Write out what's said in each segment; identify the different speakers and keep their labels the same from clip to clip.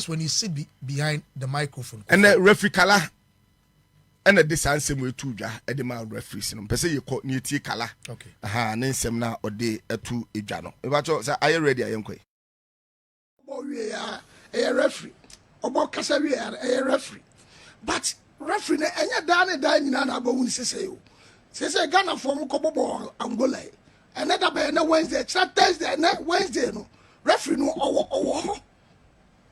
Speaker 1: when you sit behind the microphone.
Speaker 2: And the referee color. And the distance we two ja e de ma referees no pese ye ko ne tie kala
Speaker 1: okay
Speaker 2: ne nsem na ode atu edwa no e ba cho say are you ready ayenkoi
Speaker 3: we are a referee obo kasa we are a referee but referee na enya da nyina na abawu sese o sese Ghana form ko bobo Angola and that be na Wednesday Thursday na Wednesday no referee no owo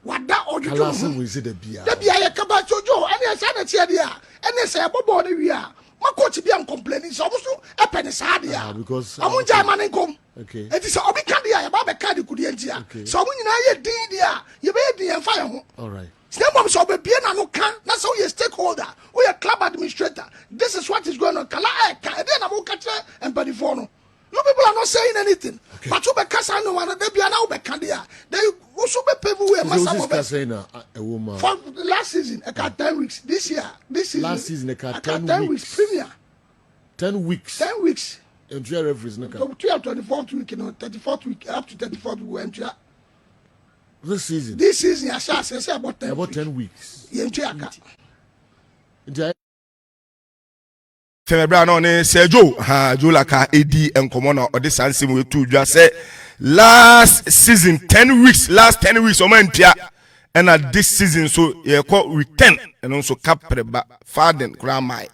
Speaker 3: wada ojuju
Speaker 4: we see the bia
Speaker 3: ya kaba jojo ene sa na tie dia ene say bobo na wi a ma coach bi am complaining so so e pen sa dia
Speaker 4: because
Speaker 3: amunja man nkom
Speaker 4: okay
Speaker 3: enti so obi ka dia ya ba be ka de kudi entia so amunyina ye din dia ye be din en fa ye ho
Speaker 4: all right
Speaker 3: Snap so be bien na no kan na so ye stakeholder or ye club administrator this is what is going on kala e ka e na mo ka tre empany for no people are not saying anything but you be kasa no one dey bia na wo be ka dia they also be people we must have
Speaker 4: saying a woman
Speaker 3: for last season I got 10 weeks this season
Speaker 4: last season I got
Speaker 3: 10 weeks premier
Speaker 4: 10 weeks and three referees no
Speaker 3: can 24th week 34th week up to 34th week we enter
Speaker 4: this season
Speaker 3: I shall say about
Speaker 4: 10 weeks
Speaker 3: you enter
Speaker 2: Femebra no ne Sergio Jolaka edi enkomo na ode sansem we tu dwa say last season 10 weeks o mantia and this season so ye call week 10 and also cap preba faden kramai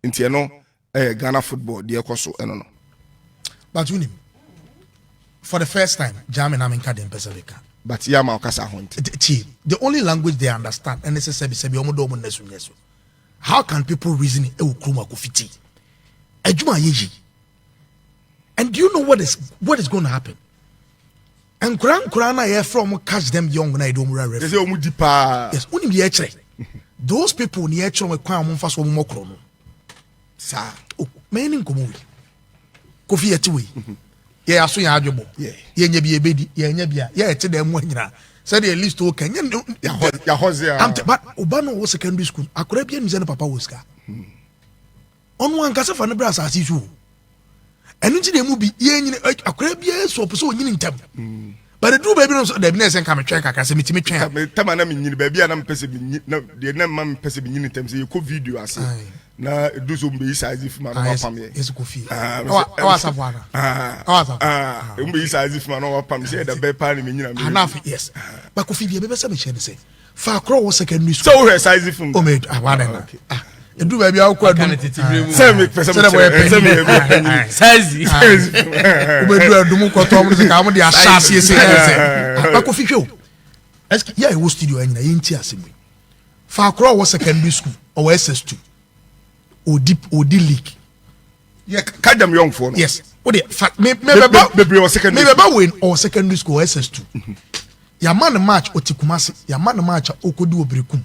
Speaker 2: nti no Ghana football de ekoso eno no
Speaker 1: but unim for the first time German America dem Pacifica
Speaker 2: but yama okasa honte
Speaker 1: the only language they understand and necessary say be omodo omo nesu nyeso. How can people reason it? And do you know what is going to happen? And Kurana from catch them young and I don't worry. Yes, only the those people near Chom Kwam fast one more chrono. Sir, meaning Komu Kofi Etiwi. Yeah, so ya jobo. Yeah, be a baby, yeah, tell them when you said at least okay. But Obano was secondary school. A Caribbean is papa was car. On one case of an brass as usual. And into the movie, a Caribbean so in them. But the two babies of the business and come check. I can say, me
Speaker 2: Tamanam in baby, and I'm passing the name passing in terms of your video. I say, na do some be size if my family
Speaker 1: is coffee.
Speaker 2: Be size if my family said the bed pan
Speaker 1: enough, yes. But coffee be a baby say. Far crow was secondary school.
Speaker 2: So her size if
Speaker 1: made I want to do baby. I'll quite
Speaker 2: send me
Speaker 1: size. We do a Dumuko Thomas, the assassin. But coffee show. Yeah, it was studio and I ain't here. Far crow was secondary school or SS2. Or league.
Speaker 2: Yeah, catch them young for
Speaker 1: yes. Maybe win or secondary school SS2. Ya man match otikumasi, ya man match okodu obrekum.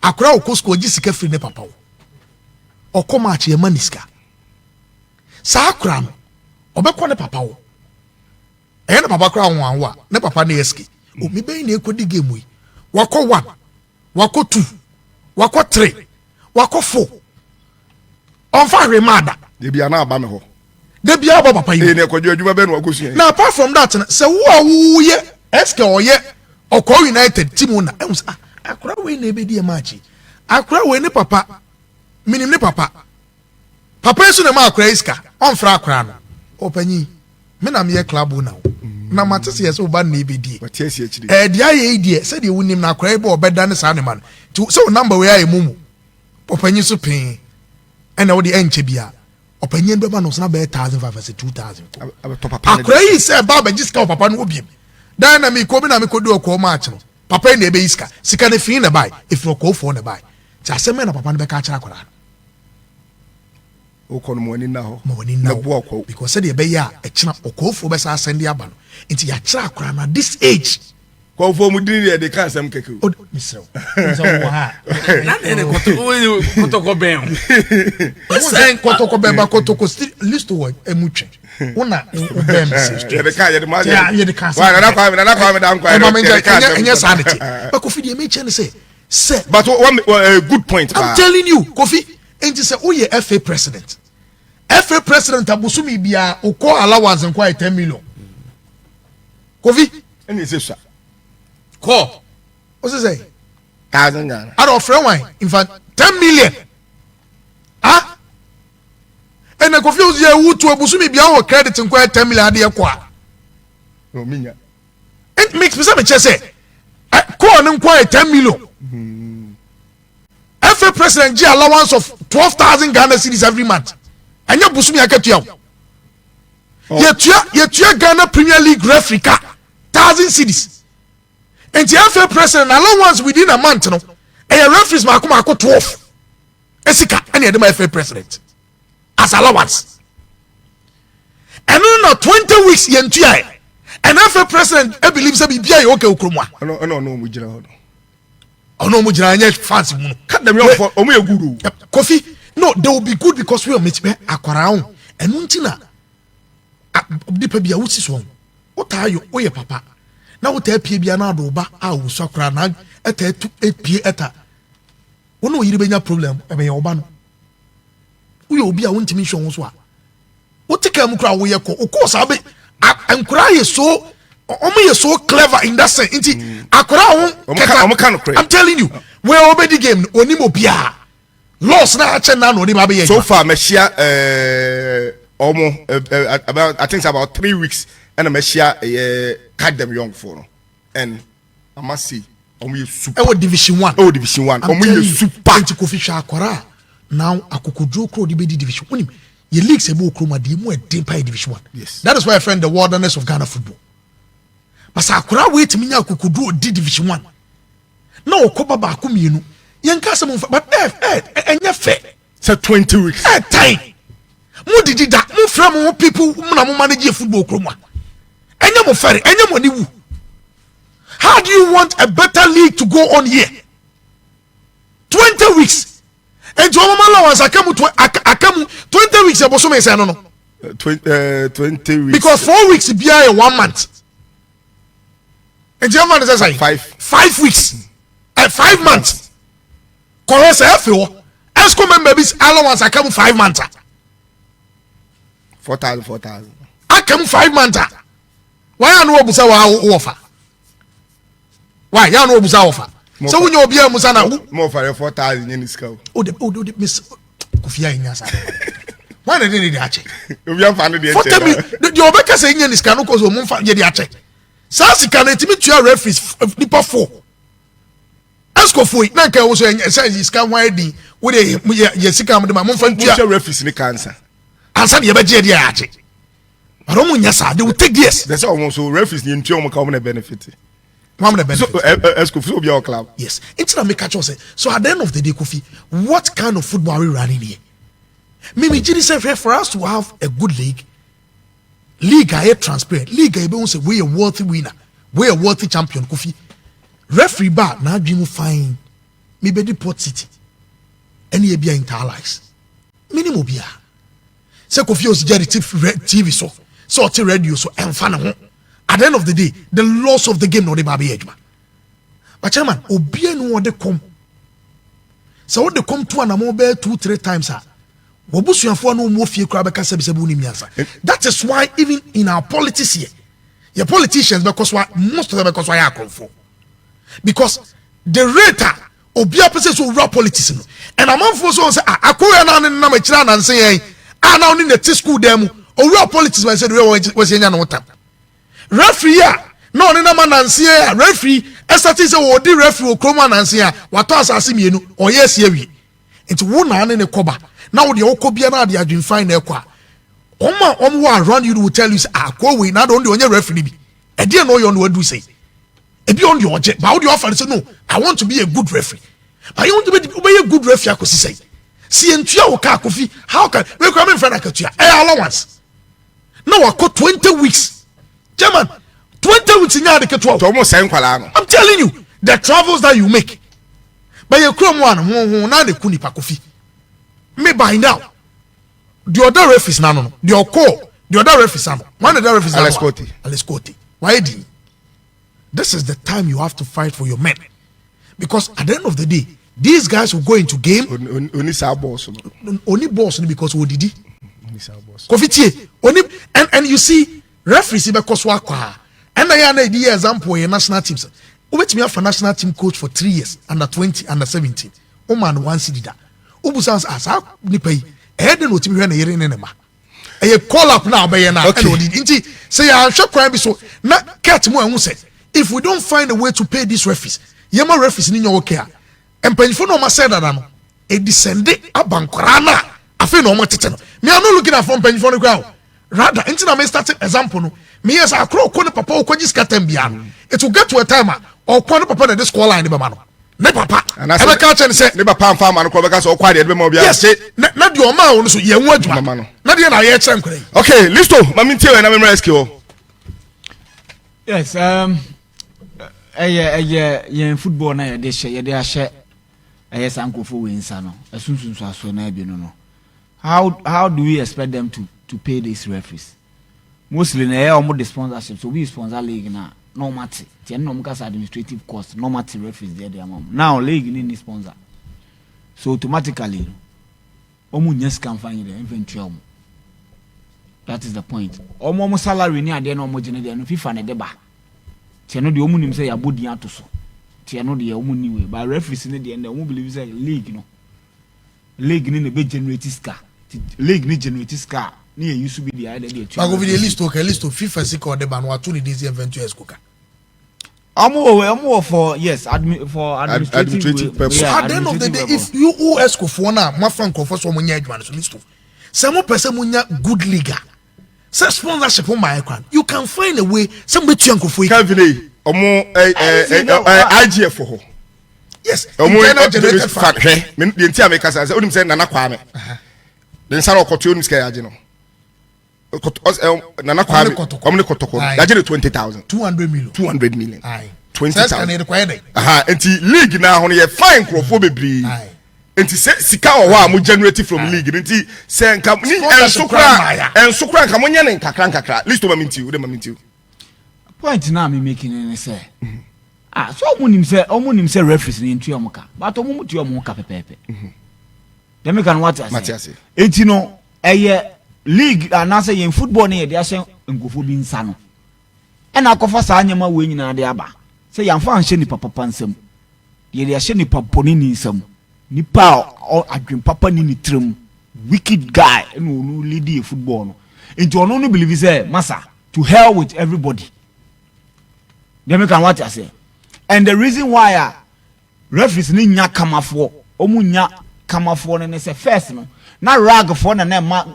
Speaker 1: Akra okosko ojisika free ne papa wo. Oko match ya maniska. Sa akra no obekọ ne papa wo. Ne papa kra wo anwa, ne papa na eski. O mi be na ekodi game yi. Wako 1, wako 2, wako 3. Wako 4 on fa remada
Speaker 2: de bia na aba me ho
Speaker 1: de bia aba papa yi
Speaker 2: ne kwadwo adwuma be no akosu
Speaker 1: na apart from that say wo ye SK oye Oko United team na akura we na be die match akura we ne papa minim ne papa eso na ma akura iska on fra akura no opanyi me na me club na na matese yes oba na be die
Speaker 2: matese akiri
Speaker 1: dia ye die say de wonim na akura be obeda ne sa ne man to say number we aye mumu opanyi so pin ena wo de enche bia opanyi ndo ba no so na be 1500 2000 akura yi say baba jiska papa no obiem dan na me ko bi na me ko do ko match no papa na ebe iska sika ne fin na bai if no ko fo na bai ti aseme na papa no be ka kira akura
Speaker 2: o ko no mo ni na ho
Speaker 1: na bo ko because say de be ya e kina okofo be sa send ya ba no nti ya kira akura na this age
Speaker 2: ko fo mu diri de ka asem keke
Speaker 1: o misro so wo ha
Speaker 5: na ne kotoko ben
Speaker 1: sen kotoko ben ba kotoko list to what emutwe una ben message
Speaker 2: ye de ka ye de ma
Speaker 1: ye de ka
Speaker 2: wa na kwa me dan kwa
Speaker 1: enya sanity ba Kofi de me chen say
Speaker 2: but one good point
Speaker 1: I'm telling you Kofi enti say o ye FA president abusumi bia o call allowance and quite 10 million Kofi
Speaker 2: any say
Speaker 5: Call.
Speaker 1: What's it say?
Speaker 2: 1,000 Ghana.
Speaker 1: Out of friend wine, in fact, 10 million. Ah? And I confuse you who to a busumi beyond credit and quite 10 million idea qua.
Speaker 2: No, minya.
Speaker 1: It makes me say, I call and quite 10 million. FA president G allowance of 12,000 Ghana cedis every month. And your busumi I get you. Yet you Ghana Premier League referee 1,000 cedis. And the FA president allowance within a month, no, and referees Marco 12. Esika, and the FA president as allowance. And no 20 weeks yentua. And FA president I believe say bibia okay okromwa.
Speaker 2: No, we jira ho.
Speaker 1: Ono mo jira anya fancy mu.
Speaker 2: Cut them off for omo e good.
Speaker 1: Kofi, no, they will be good because we are meet me akwara ho. Enu ntina. Dipa bia wusi so. Otayo oye papa. Na wote apie bia na do ba a wo so akra na eta apie eta wono yiri benya problem ebe ye oba no wo obi a wontimi hwe wo so a wote kam kra wo ye ko o course abe ankura ye so omo ye so clever in that sense nti akra wo I'm telling you we obedi game onimo bia loss na ache na no ni ba be ye
Speaker 2: so far me share about I think it's about 3 weeks and I share cut them young for no. And I must see omo super
Speaker 1: division 1
Speaker 2: division 1 omo super
Speaker 1: anti Kofi Shakwara now akokodro kro di be division 1 ye leagues e bo kroma di mu e den pa division 1.
Speaker 2: Yes,
Speaker 1: that is why I find the wilderness of Ghana football. But Shakwara wait me nya akokodro di division 1 na okoba ba ko mienu ye nka se mo but enya fair
Speaker 2: say 20 weeks
Speaker 1: time mu didi da mu fra mo people mu na mo manage football kroma enya mo fair enya mo ni wu. How do you want a better league to go on here? 20 weeks. And to allowance akamu 20 weeks eboso me say no.
Speaker 2: 20 weeks.
Speaker 1: Because 4 weeks be a 1 month. And German is say 5 weeks. 5 months. Correct say FO. Esco members allowance akamu 5 months.
Speaker 2: 4,000.
Speaker 1: Akamu 5 months. Why no obusa wa offer? Why ya no obusa offer? So when you obi amusa na
Speaker 2: more for 4,000 in scout.
Speaker 1: Oh the miss Kofi Anyasa. Why they need the ache?
Speaker 2: Obi am fan the
Speaker 1: For tell me the obeka say nya niska no cause o mo fa ye the ache. Sa sika na timi tua referees nipa 4. Asko foi na nka wo so say sika wan di wo de ye sika mo de ma mo fa tua
Speaker 2: referees ni cancer.
Speaker 1: Ansa de be je the ache. But o mo nya sa they will take this.
Speaker 2: That's almost so referees ni ntua mo ka mo na benefit.
Speaker 1: So
Speaker 2: Kofi obi our club.
Speaker 1: Yes. It's not me catch us. So at the end of the day, Kofi, what kind of football are we running here? Mimi Jiri said for us to have a good league are transparent. League I say we a worthy winner, we a worthy champion, Kofi. Referee bar now dream fine. Maybe the Port City. Any be inter allies. Minimum bia. Say Kofi was Jerry TV so radio so and fan. At the end of the day, the loss of the game no dey baby ejuma. But chairman, obi no dey come. So what they come to an amobel 2-3 times ah. Wobusuafo no mo fie kra beka sebesebu ni miansa. That is why even in our politics here, your politicians because why most of them because why are conform. Because the rate obi apese so rap politics no. And amanfo so say akoya na na ma kira na nse yen. Na oni na t school dem o rap politics when say the way was yen no tam. Referee no ne na mananse referee estati say wo di referee o kroma nanse a wato asase mienu oye sia wi enti wo na ne koba na wo de okobia na de adwin fine na ekwa omo around you will tell you say ko we na don de onye referee bi e de no yo no adu say e bi on de oje ba wo de offer say no I want to be a good referee but you want to be a good referee akosi say si entua wo ka Kofi how can we come in front akatua allowance na wako 20 weeks German, 20 weeks in the 12. I'm telling you, the travels that you make. But you chrome one, now the kuni pakofi. Me by now. The other ref is nano. The call. The other ref is nano. One of the ref is Alescoti. Why did? This is the time you have to fight for your men. Because at the end of the day, these guys will go into game. Only boss because what did he? Kofi only and you see. Referees because wakwa and I na the example in national teams Wait me for national team coach for 3 years, under 20, under 17. Man one city da. Ubusans as how nipay. Head and what you hear in enema. A call up now by an inti say I'm sure crime so not catch more and say if we don't find a way to pay these referees, Yama referees in your care. And Penfono ma said that a descended a bankrana. I feel no more titan. Me are not looking at from Penfono ground. Rather, until I may start an example. Me as a crow corner papa or quadis catembian. It will get to a timer or corner papa in the squall line in Bamano. Ne papa. And I catch and say, Never palm farm and Quabacas or quiet. Yes, not your mouth, so you want Mamano. Not yet, I yet. Okay, Listo, Mamintio and I'm rescue.
Speaker 6: Yes, football na they share they share yes uncle for winsano as soon as so na be no how do we expect them to pay these referees mostly na almost the sponsorship so we sponsor league na no matter the no because administrative cost no matter referees there now league need sponsor so automatically omu nyes can find the inventory that is the point omu salary ni ade na omu gene there no FIFA na deba tiano de omu nim say ya bodi ato so tiano de omu ni we but referees ne de omu believe say league no league ni be generate ska league ni generate ska ni e used to be the idea dey
Speaker 1: I go video list okay list of FIFA sick or the ban wa to this event US koka
Speaker 6: omu for yes for administrative
Speaker 1: purpose so at the end of the day if you US ko for na ma franco for so munya adwan so list of some person munya good league say sponsorship on my account you can find a way somebody to yanko for
Speaker 2: Kevin IGF for
Speaker 1: yes
Speaker 2: generated fund me the entire make say onim say nana kwame den sara okoto onim say age no nana kwame omne kotoko age 20,000 200 million 20,000 enti league na ho ye fine crofo bebri enti sika wa mu generate from league enti say nka ni ensokra nka monye ne nkakra list of mamintiu
Speaker 6: point na me making any say so omunim say referees ni ntua muka but omumu tua muka pepepe dem me kan what I say enti no league and say in football na ye dey ahye ngofo bi nsa no e na akofa sa anyama we nyina dey aba say yamfa anhye ni papa nsam ye dey ahye ni paponi ni nsam nipa adwen papa ni nitrem wicked guy no lead the football no enti ono no believe say massa to hell with everybody dem can what I say and the reason why referees ni nya kamafo omu nya kamafo ne say first no na rag for na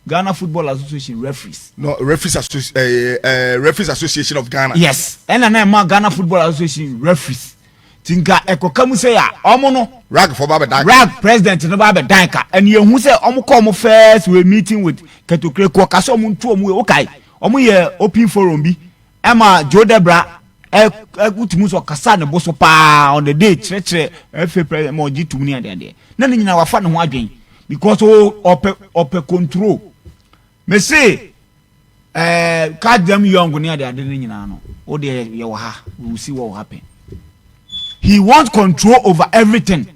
Speaker 6: Ghana Football Association referees
Speaker 2: no referees association of Ghana
Speaker 6: yes and na Ghana Football Association referees tinka ekokamu say ya omo no
Speaker 2: rag for baba danka
Speaker 6: rag president no baba danka and you hu say omo come first we meeting with Ketokre ko kaso omo ntu omo we okay omo ye open forum bi ema Joe Debra ekutumu so kasa ne boso pa on the day tre FA president mo gitu ni ade na nyina wafa ne ho adwen because ope control me say card them young ni ade ni nyina no o de ye wo ha we will see what will happen. He wants control over everything.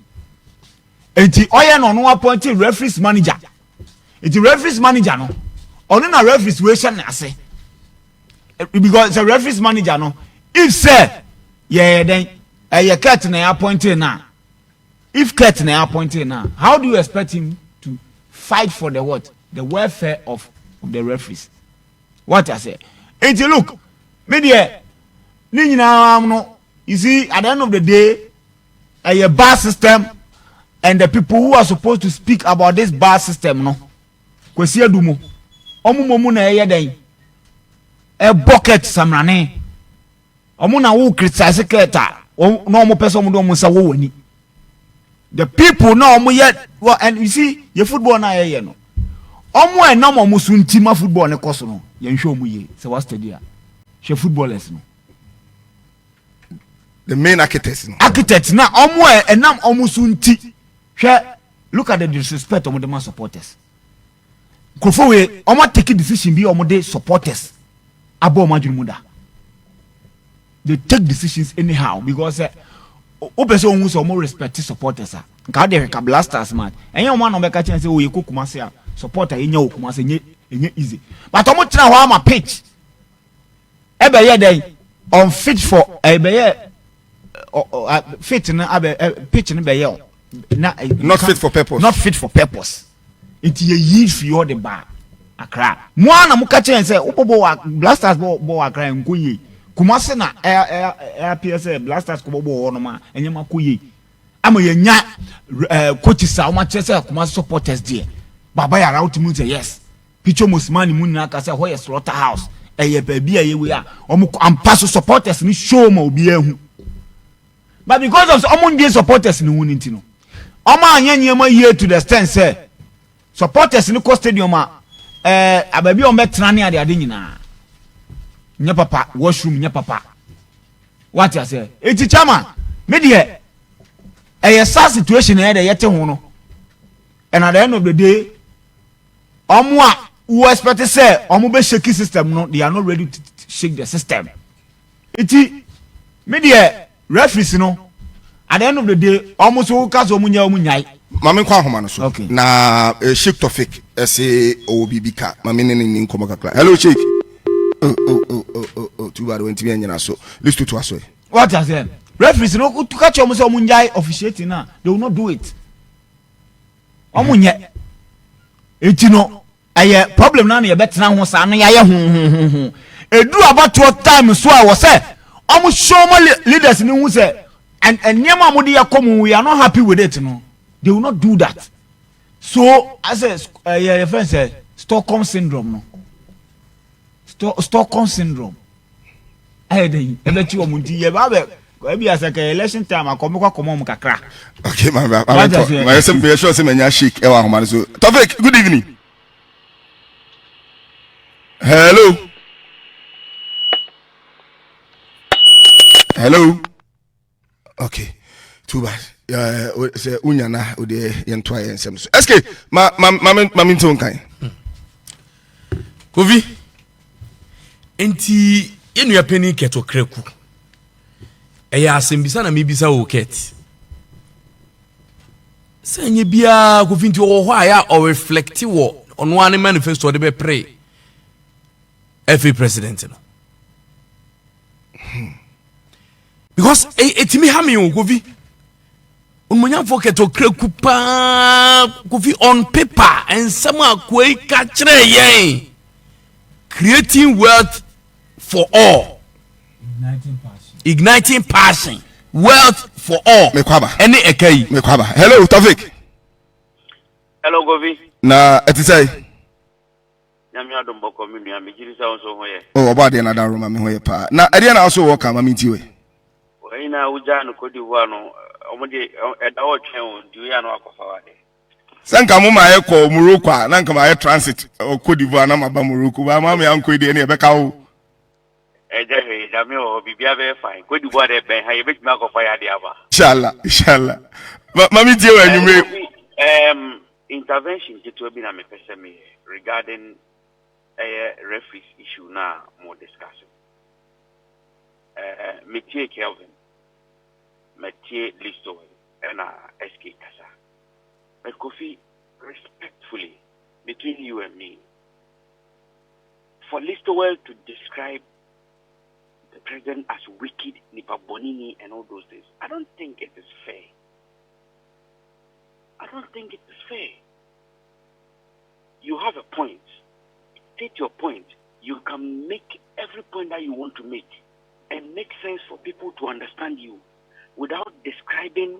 Speaker 6: Enti oya no appointed referees manager. Enti referees manager no. Ono na referees we sha na ase. Because it's a referees manager no. If say then Kurt na appointed now. If Kurt na appointed now, how do you expect him to fight for the what? The welfare of the referees. What I say. Enti look, me there ni nyina no. You see, at the end of the day, a bar system and the people who are supposed to speak about this bar system, no, kwesi adumo, omu na den, bucket samrane, omu na who criticize keta, no omu person omu do omu sa wo wani. The people no omu yet, well, and you see, your football na no, omu na omu suntima football ne koso no, yen show omu ye, se was steady, she footballers no.
Speaker 2: The main architects no.
Speaker 6: Architects na omo enam omo sunti hwe look at the disrespect omo dem supporters kofo we omo take decision bi omo de supporters abo omo adwumuda they take decisions anyhow because o pese ohun so omo respect supporters nka de ka blasters man enye omo na be ka chen say o ye kokuma say supporter enya okuma say enye easy but omo tena ho ama pitch ebe ye den unfit for ebe ye fit na pitch no be ye
Speaker 2: not fit for purpose.
Speaker 6: Not fit for purpose. It ye yield for your the bar. Akra. Mo na mo ka chen say wo Blasters bo Akra nkoye. Kumase na PSA Blasters ko bo no ma enyema koye. Ama ye nya coaches a ma che say Kumase supporters there. Baba ya route mu say yes. Picho Musmani mu na ka say ho ye slaughterhouse. Eye baby aye we a omo ampaso supporters ni show ma obi ehu. But because of omo ndie supporters ni woni ntino. Omo anya nyema here to the extent say supporters ni ko stadium ababi o metra ne ade nyina. Nya papa washroom nya papa. What you say? Eti chama me de sa situation e de yete ho no. And at the end of the day omo a who expect say omo be shake system no, they are not ready to shake the system. Eti me de referees no at the end of the day omo so ka so omo nyai
Speaker 2: Mami kwa homa no so.
Speaker 6: Okay.
Speaker 2: Na Sheikh Tofik ese obibika. Mami ni nkomo kakra. Hello Sheikh. Oh, too bad when TV nyina so. Listen to us.
Speaker 6: What I said? Referees no to catch omo so omo nyai officiating na, they will not do it. Omo nye. Eti no aye problem na ye betena ho sa no ya ye hu. Edu about what time so I was say omo show mo leaders ni hu say and nyema mo de yakom we are not happy with it no. They will not do that. So, as a friend said, Stockholm syndrome. No, Stockholm syndrome. I bet you maybe as a election time, I come on kakra.
Speaker 2: Okay, my simple sure say menya shake ewa homa so. Tofik, good evening. Hello. Okay, too bad. Say unyana ode yentwa yensem so. SK mami ntonkan.
Speaker 5: Kovi. Enti yenu ya peni keto kreku. Eya asembisa na mibisa wo ket. Sanye bia Kovi nti wo ho aya o reflect wo ono ane manifesto de be pray. Every president no. Because etimi ha me wo Kovi. Unmunya foketo kreku pa Kofi on paper and someone kwei kachre yen creating wealth for all, igniting passion, wealth for all.
Speaker 2: Mekwaba
Speaker 5: any ekai
Speaker 2: mekwaba. Hello Tofik.
Speaker 7: Hello Govi.
Speaker 2: Na etisai
Speaker 7: Nyame adombo kominu ya mejiri sa onso hoye.
Speaker 2: oh oba de na dan roma me hoye pa na ade na also work am minti we
Speaker 7: Ina uja no kodi hu ano omode edawo twen duya no akofa wade.
Speaker 2: Sanka mo ma ye ko Morocco na nka ma ye transit o Cote d'Ivoire na ma ba Morocco ba ma me anko ide ne be ka wo.
Speaker 7: Eje da me o bibia be fine. Cote d'Ivoire de ben ha ye be tuma akofa yade aba.
Speaker 2: Inshallah. Ma mi tie wa nyume.
Speaker 7: Intervention to be na me pese me regarding referees issue na more discussion. Metie Kelvin, Metie Listo, and SK Kasa. But Kofi, respectfully, between you and me, for Listowell to describe the president as wicked, Nipa Bonini, and all those things, I don't think it is fair. I don't think it is fair. You have a point. State your point. You can make every point that you want to make and make sense for people to understand you without describing,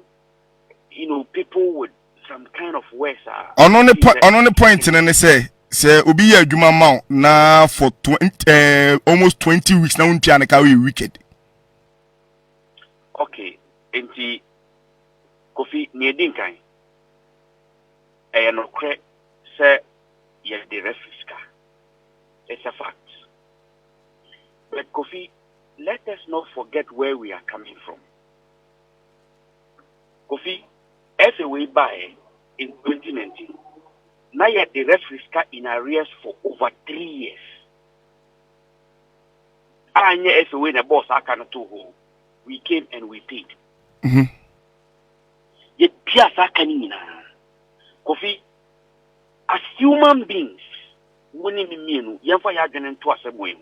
Speaker 7: people with some kind of words.
Speaker 2: On the point and say obi ye adwuma ma na for almost 20 weeks na unti anaka we wicked.
Speaker 7: Okay, enti Kofi niedin kan. No kre say yes the refiska. It's a fact. But Kofi, let us not forget where we are coming from. Kofi, as a way by in 2019, now yet the referees in arrears for over 3 years. And as a way the boss I cannot do, we came and we paid. Yet Piazza Canina, Kofi, as human beings, winning me, Yanfa Yagan to us a way.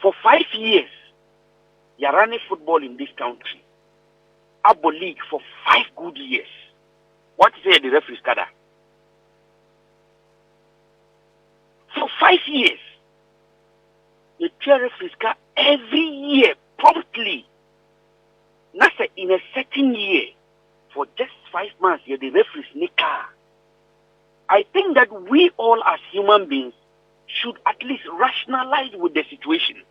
Speaker 7: For 5 years, you are running football in this country. Abo League for 5 good years. What is the referees kada? For 5 years, the referees ka every year promptly. Not in a certain year, for just 5 months, the referees nika. I think that we all as human beings should at least rationalize with the situation.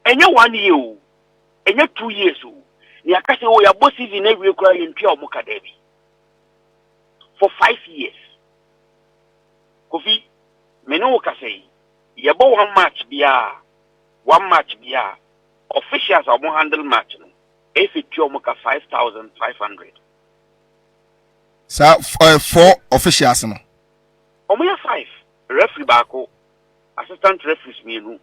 Speaker 7: Any 1 year, any 2 years, you are saying, "Oh, your boss is in every cry in pure Mokadevi." For 5 years, Kofi, Meno say, "You bought 1 match, bia, 1 match, bia." Officials are more handle match. If it pure Moka 5,500.
Speaker 2: So 4 officials no.
Speaker 7: Omoya 5 referee bako, assistant referees menu,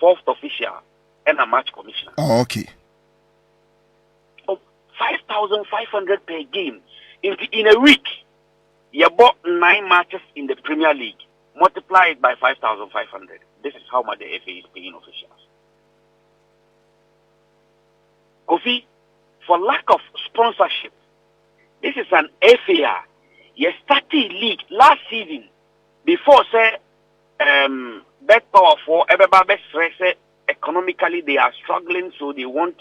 Speaker 7: 4th official, and a match commissioner.
Speaker 2: Oh, okay.
Speaker 7: 5,500 per game. In a week, you bought 9 matches in the Premier League. Multiply it by 5,500. This is how much the FA is paying officials. Kofi, for lack of sponsorship, this is an FA. You started league last season before say bet power for everybody stress economically they are struggling, so they want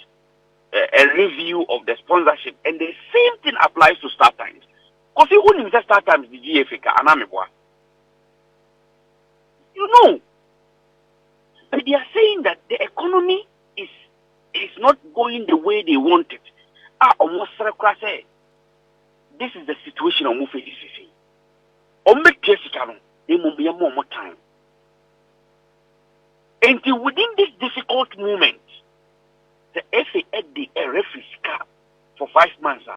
Speaker 7: a review of the sponsorship, and the same thing applies to start times. Because you wouldn't say start times the GFA anamibwa. You know, but they are saying that the economy is not going the way they want it. Almost say this is the situation of moving this. Make they will be more time. Until within this difficult moment, the FA had the referee cap for 5 months.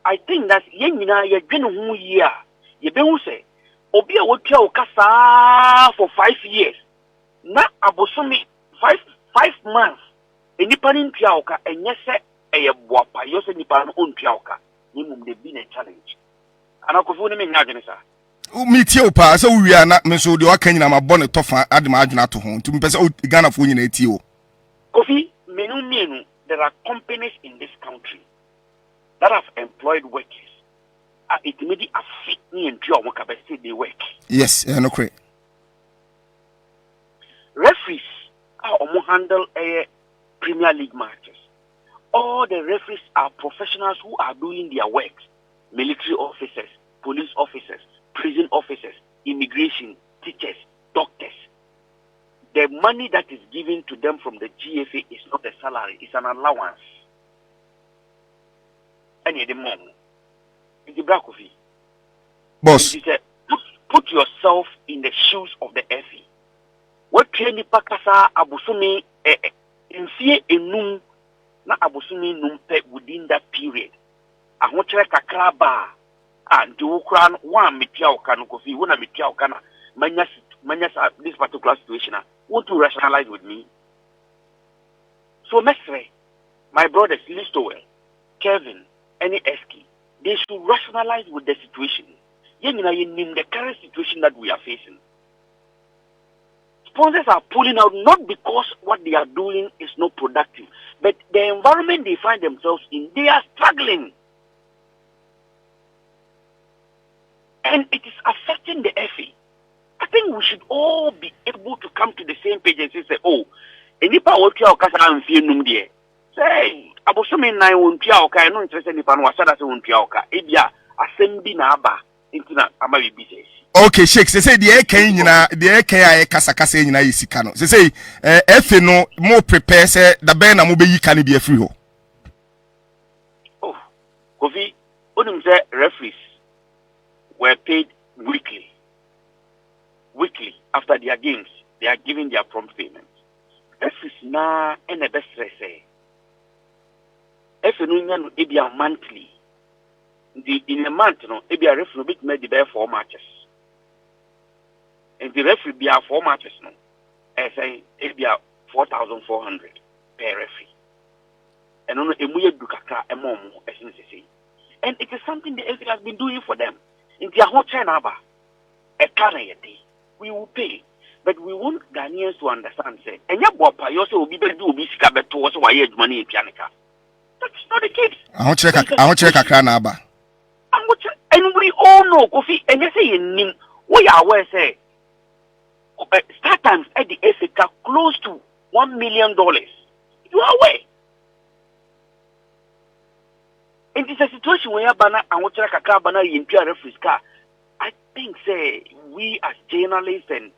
Speaker 7: I think that you're going to year. You don't say, Obia will tell Kasa for 5 years. Now, Abosumi 5 months. Independent Piauka and yes, a wapa, yes, independent own Piauka. They've been a challenge. And I could phone him in Naganesa.
Speaker 2: Meet you, pa, so we are not Miss Odio Kenya, my bonnet tough at the margin at home to be Ghana for you.
Speaker 7: Kofi, menu, there are companies in this country that have employed workers. It may be affect me and Pure Mokabesi they work.
Speaker 2: Yes, no correct.
Speaker 7: Referees are handle a Premier League matches. All the referees are professionals who are doing their work. Military officers, police officers, prison officers, immigration, teachers, doctors. The money that is given to them from the GFA is not a salary, it's an allowance. And the mom, it's the black coffee.
Speaker 2: Boss.
Speaker 7: Put yourself in the shoes of the FA. What training pakasa abusumi insie enum na abusumi numpe within that period. Ahochere kakra ba and the ukran one mitia okano kofi wona mitia okana manya this particular situation want to rationalize with me. So mesre, my brothers Listowell, Kevin, any Eski, they should rationalize with the situation. In the current situation that we are facing. Sponsors are pulling out not because what they are doing is not productive, but the environment they find themselves in, they are struggling. And it is affecting the FA. I think we should all be able to come to the same page and say, oh, any power to our casa and fear num dear. Say, Abosumi nine won't pia oka, no interest in the pan was that won't pia oka. Ebia, assembly naba, internet, Amari business.
Speaker 2: Okay, Shakes, they say the air can, the air can, Casacasa in Isicano. They say, if no more prepare, say, the band and mobile can be a free ho.
Speaker 7: Oh, Kofi, Odum say referees were paid weekly. Weekly, after their games, they are giving their prompt payments. Referees na and the best say. If you know, it be a monthly. In a month, no, it be a referee bit made the 4 matches. And the referee be a 4 matches, no. I say it be a 4,400 per referee. And on a muye dukaka a mom, as you say. And it is something the FA has been doing for them. In their whole China, a day, we will pay. But we want Ghanaians to understand, say, and your papa, you also will be able to be scabbed towards why you money in Pianica. That's not the case.
Speaker 2: I want check a cranaba.
Speaker 7: And we all know, Kofi, and you say, we are where say, start times at the Africa close to $1 million. You are aware. And it's a situation where Bana and what Bana in referees car. I think, say, we as journalists and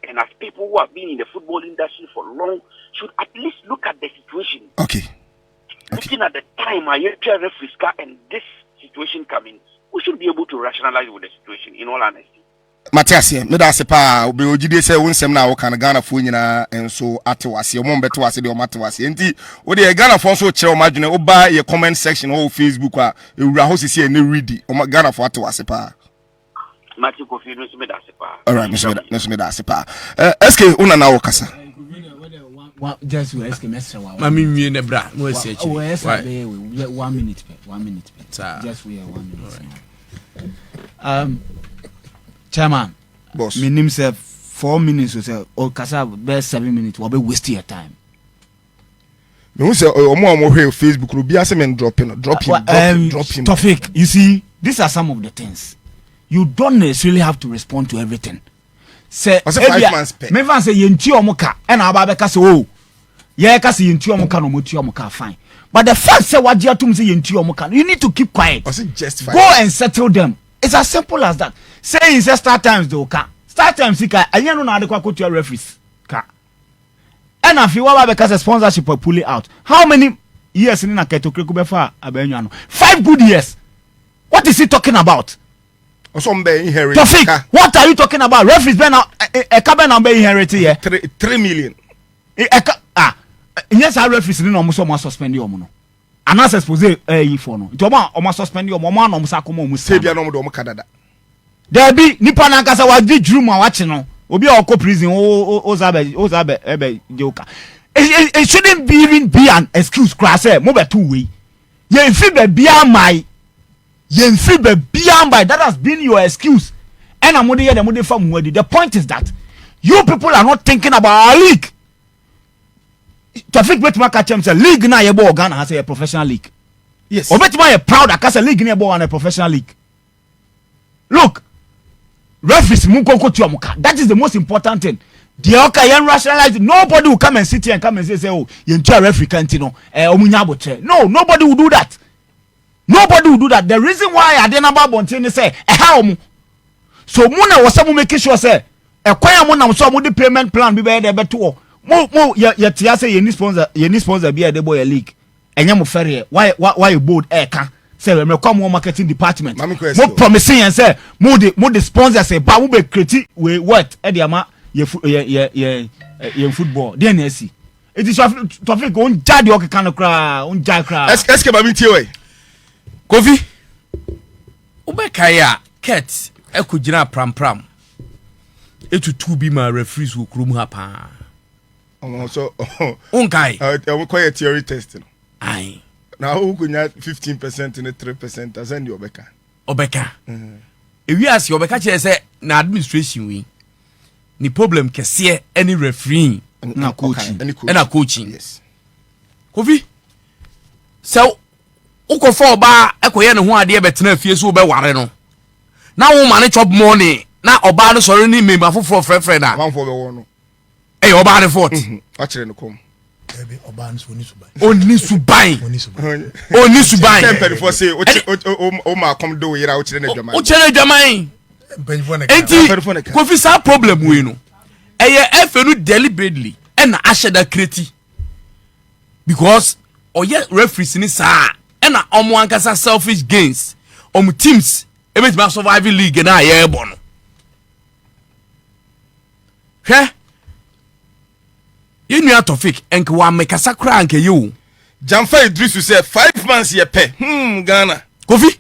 Speaker 7: as people who have been in the football industry for long should at least look at the situation.
Speaker 2: Okay.
Speaker 7: Looking at the time I hear referees car and this situation coming, we should be able to rationalize with the situation in all honesty.
Speaker 2: Matthias, me da se pa be ogide se wonsem na wo kan Ghana fo nyina enso atewase mo mbeto ase de o matewase enti wo de Ghana fo so kire o madwene wo ba ye comment section o Facebook a ewura ho sisi e ne ready o Ghana fo atewase pa
Speaker 7: Matthew Kofi no me da se pa.
Speaker 2: All right, me da se pa. SK una na wo kasa.
Speaker 6: Just we SK message wa.
Speaker 5: Mami nwie ne bra no esi achi.
Speaker 6: Oh, yes, 1 minute. Just we 1 minute. Chairman,
Speaker 2: boss.
Speaker 6: My name say 4 minutes or kasa be 7 minutes. We be wasting your time.
Speaker 2: Me who say omo hwe Facebook no bia se men drop him.
Speaker 6: Tofik, you see, these are some of the things. You don't necessarily have to respond to everything. Say
Speaker 2: 5 months pay.
Speaker 6: Me fan say yenti omoka and aba be kasa oh. Yeah, kasa yenti omoka no moti omoka fine. But the fact say wajia tum say yenti omoka, you need to keep quiet.
Speaker 2: Justify.
Speaker 6: Go and settle them. It's as simple as that. Say in start times though ka. Start times ka anya no na adekwa ko to referees ka. And if you wa because sponsorship will pull it out. How many years in na keto kreku be fa abenwa no? 5 good years. What is he talking about?
Speaker 2: Also be inherit.
Speaker 6: Tofik, what are you talking about? Referees be na e ka be na be inherit here.
Speaker 2: 3 million.
Speaker 6: Yes, our referees ni no mo so mo suspend you no. Anas expose for no. Nti o suspend you mo no mo sakoma mo
Speaker 2: say bia no mo do mo kadada.
Speaker 6: There be nipa na kasa wa di drum a wache no. Obi a okọ prison o zabe ebe joka. It shouldn't even be an excuse crass mo be two way. Ye fi be bia mai. That has been your excuse. And I'm de fam wedi. The point is that you people are not thinking about our league. Tofik betima ka chem say league na ye bo Ghana has a professional league.
Speaker 2: Yes.
Speaker 6: Obetima ye proud akasa league na ye bo on a professional league. Look, referees munko to amuka. That is the most important thing. The okay yan rationalize. Nobody will come and sit here and come and say oh you enter referee kantino omunya botre. No, nobody will do that. Nobody will do that. The reason why I didn't about Bontini say how so muna was some making sure say a choir mona so the payment plan be there beto. Mo ya tia say you need sponsor be the boy league. Enya mo ferry why you board can say me come on marketing department. Mo promising and say mo the sponsor say ba mo be create we what e dey ama ye football. Then you see. It is Tofik on jade o kan kra on jade kra.
Speaker 2: Eske ba mi tie we.
Speaker 5: Kofi Ubekaya Ket ekujina pram etutu bi ma referees wo krom ha pa
Speaker 2: so
Speaker 5: unkai
Speaker 2: we call it theory testing
Speaker 5: ai
Speaker 2: na who kunya 15% and 3% asend you
Speaker 5: obeka ewi ase obeka che say na administration we ni problem kese any referee
Speaker 6: na
Speaker 5: coaching
Speaker 2: yes
Speaker 5: Kofi so ukofo oba ekoye ne ho ade betena afie so be ware no na wo ma ne chop money na oba no sori ni member foforo frefre na
Speaker 2: one for be wo no
Speaker 5: oba ne fort
Speaker 2: a kire ne kom
Speaker 1: ebe oba no so ni
Speaker 5: suban
Speaker 2: temper for say o ma kom do yira o kire ne dwaman
Speaker 5: o kire dwaman enti Kofi sa problem we no efe no deliberately and asheda kreti because oye referees ni sa na omo ankasa selfish gains teams emetima survival league na ye bono hwe you know Tofik enke wa mekasa kra anke you
Speaker 2: Jamfa Idrisu say 5 months ye pe Ghana
Speaker 5: Kofi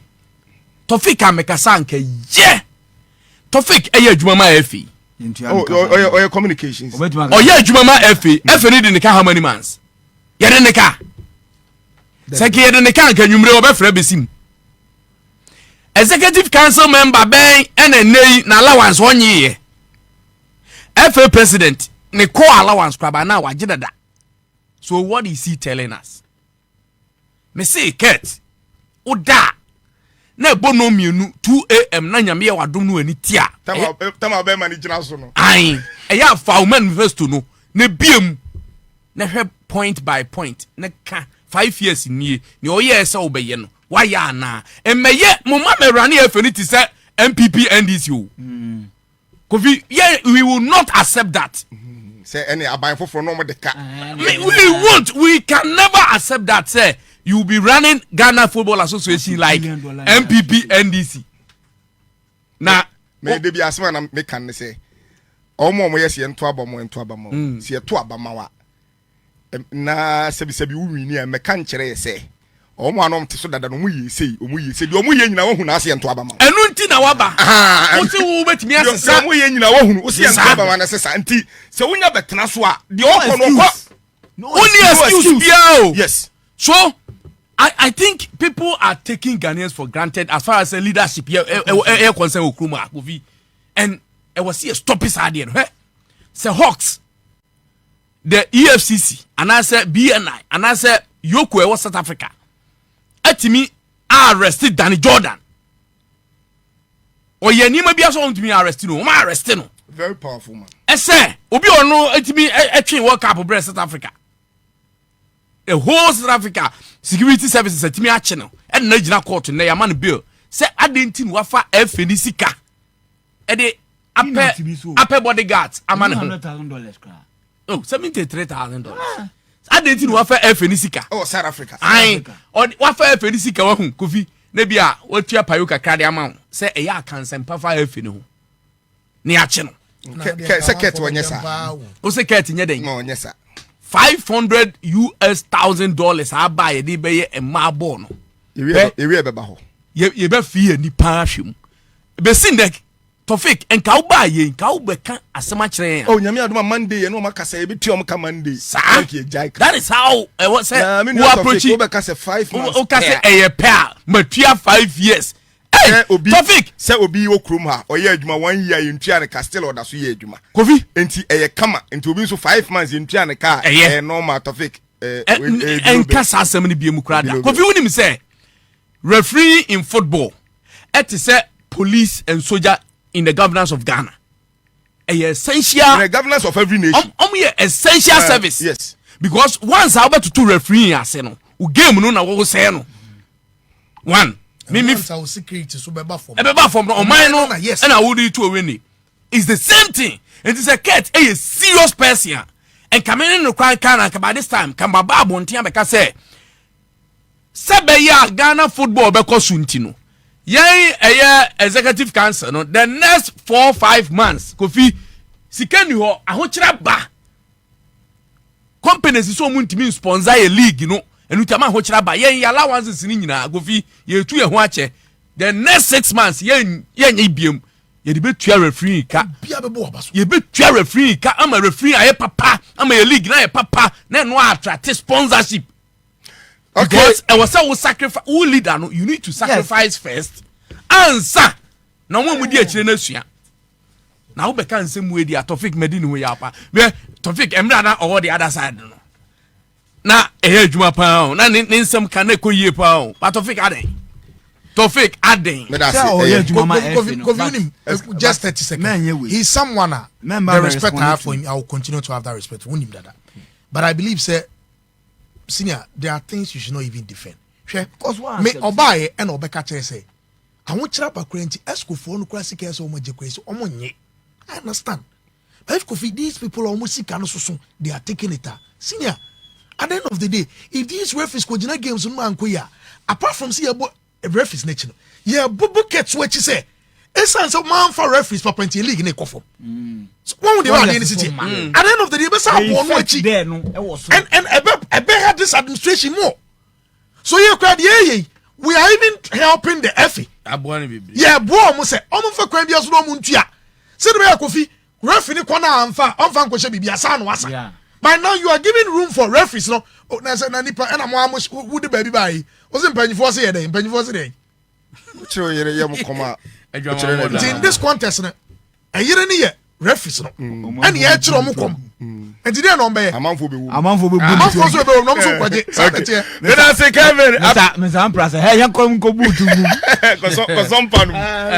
Speaker 5: Tofik amekasa anke ye Tofik eye adwuma ma efi
Speaker 2: oh communications
Speaker 5: oye adwuma ma efi ni de ne ka how many months ye de ne ka Seki yede ne kan kanwumre obefra besim. Executive council member ben ene nei na allowance onye ye. FA president ne call allowance kwaba na wagye da. So what is he telling us? Me say Kurt oda na ebono mienu 2 AM na nyame ya wadom no ani tia.
Speaker 2: Tama be mani gina so no.
Speaker 5: Ai, eya fa woman first no. Na biem na hwe point by point na ka 5 years nie ne oye se obeye no. Why ya na? Emeye mo ma me rani efinity say MPP NDC o. Kofi, yeah, we will not accept that.
Speaker 2: Say any aban for no more the car.
Speaker 5: We can never accept that. Say you will be running Ghana Football Association like MPP NDC. Now,
Speaker 2: may they be as man me can say. Omo yes ento abamo si eto abama wa. Na sebi wi ni me kan kire say. Omo anom te so dada no mu yi sei di omu ye nyina wo hu na ase ento abama.
Speaker 5: Enu nti na waba. Wo se wo betimi asesa.
Speaker 2: Omu ye nyina wo hu wo se ento abama na sesa nti se wonya betena so a de okono
Speaker 5: only excuse biao.
Speaker 2: Yes.
Speaker 5: So I think people are taking Ghanaians for granted as far as the leadership here concern Okruma Kofi. And I was here stop his idea. Say Hawks, the EFCC, and I said BNI, and I said Yoko was South Africa. Atimi arrested Danny Jordan. Or ye ni maybe also want to be arrested. No, ma arrested no.
Speaker 2: Very powerful man.
Speaker 5: I say obi ono atimi train World Cup for South Africa. The whole South Africa security services atimi a channel. And na gina court na yaman bill. Say adentin wafa FNC ka. E de ape bodyguards amane
Speaker 6: $100,000 cra.
Speaker 5: Oh, $73,000. Adentin wafa FNC ka.
Speaker 2: Oh, South Africa.
Speaker 5: Ai, wafa FNC ka wa hu Kofi. Na bia watua payo kakra de ama. Say eya kansan pa fa FNC ho. Ni a che no.
Speaker 2: Secret wanyesa.
Speaker 5: O secret nye den.
Speaker 2: No wanyesa.
Speaker 5: $500,000 abaye de be ye ema bo no.
Speaker 2: Ewe beba ho.
Speaker 5: Ye be fie ni pa hwem. Be sindek Tofik enka wo ba ye enka wo be kan asema kire.
Speaker 2: Oh nyame adoma Monday ye no makasa ye beti o ka Monday.
Speaker 5: That is how I was say
Speaker 2: who approach you be kasa 5 months.
Speaker 5: O ka say eye pair matua 5 years. Hey, Tofik
Speaker 2: say obi wo krom ha oye adwuma 1 year ye ntua ne ka still order so ye adwuma.
Speaker 5: Kofi
Speaker 2: enti eye kama enti obi so 5 months ye ntua ne ka normal Tofik
Speaker 5: enka sa asem ni biem krada. Kofi wonim say referee in football it is say police and soldier in the governance of Ghana. Essential
Speaker 2: in the governance of every nation.
Speaker 5: Essential service.
Speaker 2: Yes.
Speaker 5: Because once I about to referee ase no, u game no na wo say no. One, me
Speaker 1: security so beba form.
Speaker 5: Beba form no man no. Yes. And I would do to win it. It's the same thing. It is a cat a serious person. And coming in no cry can by this time can baba bontia because say Sebeya Ghana football be kosuntino. Yay executive council no the next 4-5 months Kofi sikani ho ahokyera ba companies so muntimi sponsor a league no enu tama ahokyera ba yen allowances ni nyina Kofi ye tu ye ho ache the next 6 months yen ibiem ye de betua referee ka
Speaker 1: bia bebo obaso
Speaker 5: ye betua referee ka ama referee aye papa ama ye league na ye papa na no attract sponsorship. Okay. Because I was so sacrifice who leader no you need to sacrifice first. Answer. Na mo mudi akire na sua. Na wo beka nsem we dia Tofik Medini we ya pa. Me Tofik emra na over the other side no. Na adwuma pa na ne nsem ka na ekoyie pa. But Tofik aden.
Speaker 1: Just 30 seconds. He's someone the respect I have for him. I will continue to have that respect for him. But I believe say senior, there are things you should not even defend. Because one me obaye and obeka che say I want to pa kwenti esco for no kwasi ke so mo je kwesi omonye. I understand. But if Kofi these people almost sick and so they are taking it. Senior, at the end of the day, if these referees ko jina games no ankoya, apart from see referees nature, yeah, buckets what you say. Essence of man for referees for plenty league in a coffin. So one would the any city. At the end of the day, and I had this administration more. So you cried, yeah, we are even helping the FA. Yeah, boy, must say, for Quendias no muntia. Say the Kofi, referee corner and fan question be a son was. By now you are giving room for referees, no? Oh, there's an and I'm almost would the baby buy. Wasn't penny for say a day, penny for day.
Speaker 2: Come out.
Speaker 1: In this contest, a year and a year, referees no and ye kyerɛ mo kom enti dey no mbeye
Speaker 2: amanfo be wu
Speaker 6: amanfo be bu
Speaker 1: amanfo so be no so kwaje sakete
Speaker 2: then I say Kevin
Speaker 6: Mr. Amprasa hey yankom ko butu bu
Speaker 2: ko so panu